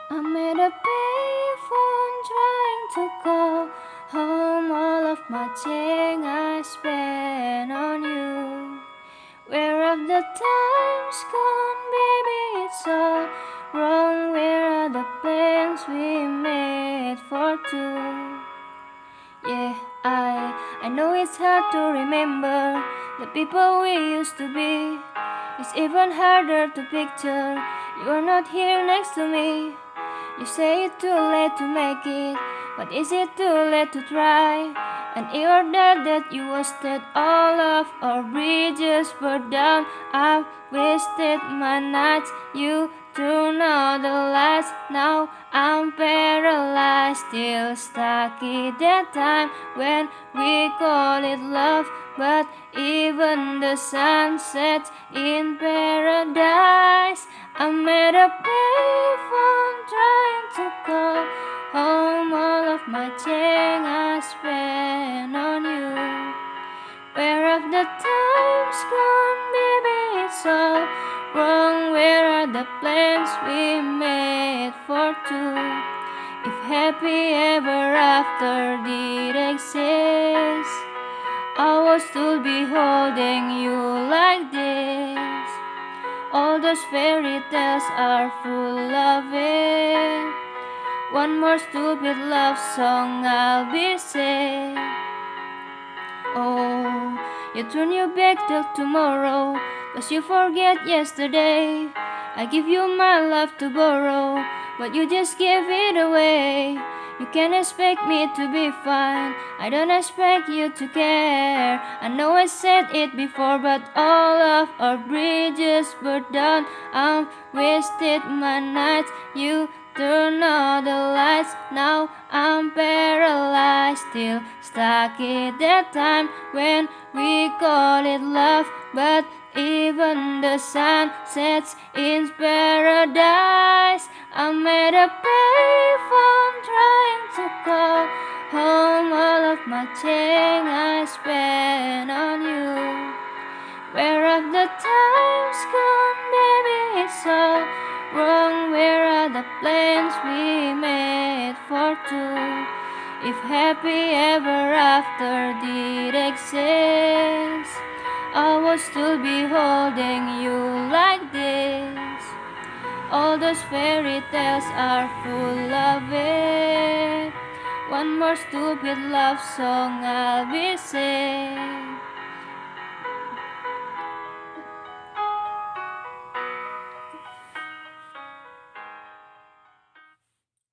I made a payphone trying to call home all of my change I spent on you. Where have the times gone, baby? It's all wrong. Where are the plans we made for two? Yeah, I know it's hard to remember the people we used to be. It's even harder to picture you're not here next to me. You say it's too late to make it, but is it too late to try? And you're dead that you wasted all of our bridges burned down. I've wasted my nights, you turned out the lights. Now I'm paralyzed, still stuck in that time when we call it love. But even the sun sets in paradise. I made a payphone trying to call home all of my change I spent on you. Where have the times gone, baby? It's all wrong. Where are the plans we made for two? If happy ever after did exist, I would still be holding you like this. All those fairy tales are full of it. One more stupid love song I'll be saying. Oh, you turn your back till tomorrow, 'cause you forget yesterday. I give you my love to borrow, but you just give it away. You can't expect me to be fine, I don't expect you to care. I know I said it before, but all of our bridges burned down. I've wasted my nights, you turn out the lights. Now I'm paralyzed, still stuck in that time when we call it love. But even the sun sets in paradise. I made a payphone trying to call home all of my change I spent on you. Where have the times gone, baby? It's all wrong. Where are the plans we made for two? If happy ever after did exist, I would still be holding you like this. All those fairy tales are full of it. One more stupid love song I'll be saying.